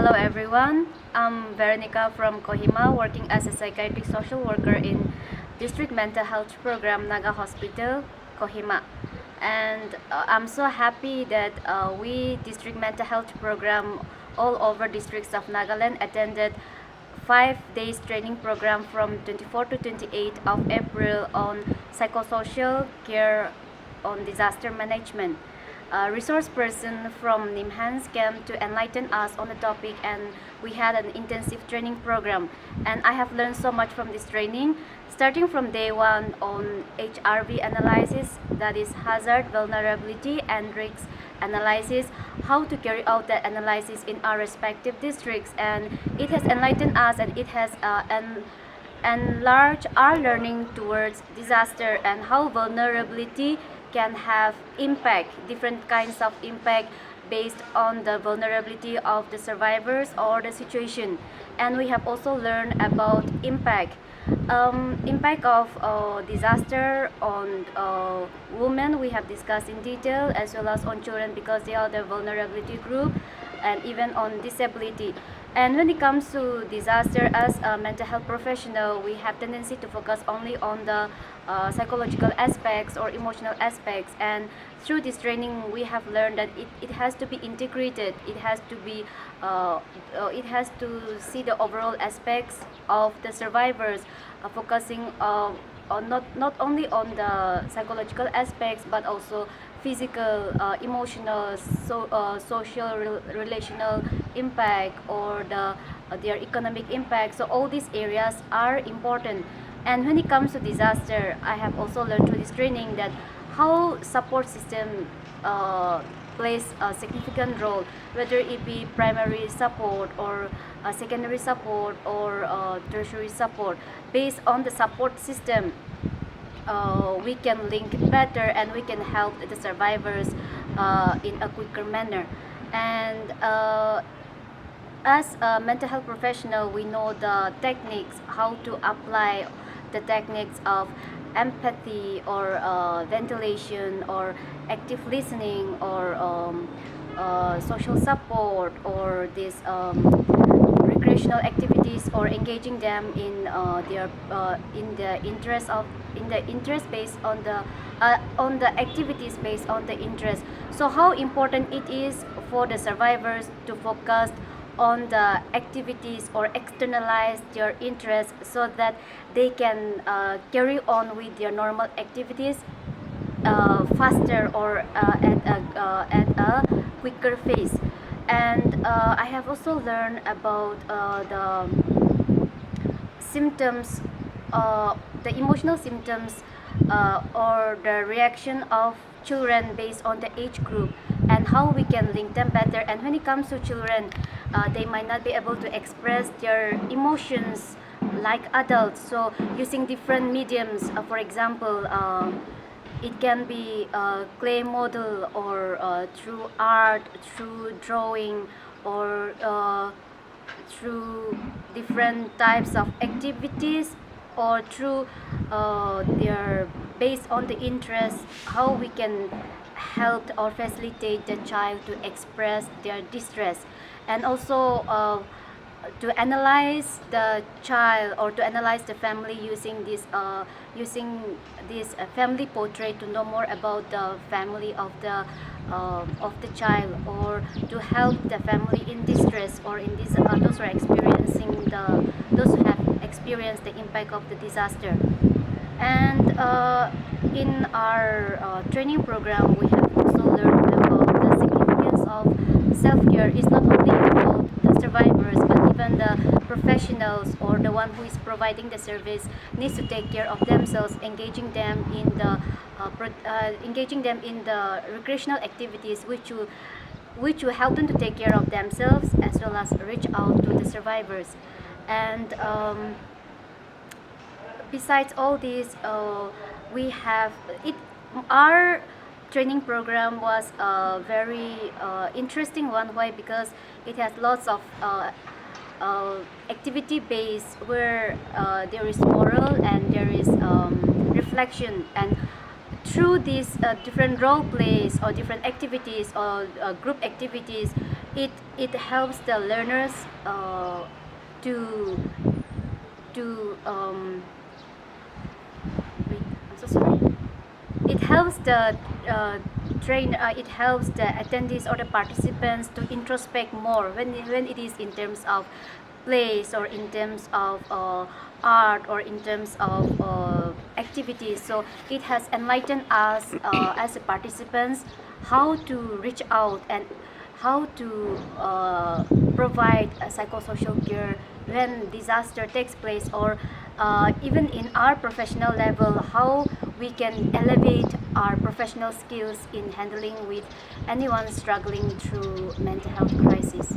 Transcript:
Hello everyone, I'm Veronica from Kohima, working as a psychiatric social worker in District Mental Health Program Naga Hospital, Kohima. And I'm so happy that we District Mental Health Program all over districts of Nagaland attended 5 days training program from 24 to 28 of April on psychosocial care on disaster management. A resource person from NIMHANS came to enlighten us on the topic, and we had an intensive training program. And I have learned so much from this training, starting from day one on HRV analysis, that is hazard, vulnerability, and risk analysis, how to carry out that analysis in our respective districts. And it has enlightened us, and it has enlarged our learning towards disaster and how vulnerability can have impact, different kinds of impact based on the vulnerability of the survivors or the situation. And we have also learned about impact of disaster on women. We have discussed in detail, as well as on children, because they are the vulnerability group, and even on disability. And when it comes to disaster, as a mental health professional, we have tendency to focus only on the psychological aspects or emotional aspects. And through this training, we have learned that it has to be integrated. It has to see the overall aspects of the survivors, focusing on not only on the psychological aspects, but also physical, emotional, social, relational impact, or their economic impact. So all these areas are important. And when it comes to disaster, I have also learned through this training that how support system plays a significant role, whether it be primary support or secondary support or tertiary support. Based on the support system, we can link better, and we can help the survivors in a quicker manner. And as a mental health professional, we know the techniques, how to apply the techniques of empathy, or ventilation, or active listening, or social support, or this recreational activities, or engaging them in the interest based on the activities based on the interest. So how important it is for the survivors to focus on the activities or externalize their interests, so that they can carry on with their normal activities faster, or at a quicker pace. And I have also learned about the symptoms, the emotional symptoms, or the reaction of children based on the age group, and how we can link them better. And when it comes to children, they might not be able to express their emotions like adults, so using different mediums, for example, it can be clay model, or through art, through drawing, or through different types of activities, or through their based on the interest, how we can help or facilitate the child to express their distress. And also to analyze the child, or to analyze the family, using this family portrait, to know more about the family of the child, or to help the family in distress, or in this those who are experiencing those who have experienced the impact of the disaster. And in our training program, we have also learned about the significance of self-care. It's not only about the survivors, but even the professionals, or the one who is providing the service, needs to take care of themselves, engaging them in the recreational activities, which will help them to take care of themselves, as well as reach out to the survivors. And besides all this, we have it. Our training program was a very interesting one. Why? Because it has lots of activity based, where there is moral, and there is reflection. And through these different role plays, or different activities, or group activities, it helps the learners to to wait, I'm so sorry. It helps the it helps the attendees or the participants to introspect more when it is in terms of plays or in terms of art or in terms of activities. So it has enlightened us as a participants how to reach out and how to provide a psychosocial care when disaster takes place, or even in our professional level, how we can elevate our professional skills in handling with anyone struggling through mental health crisis.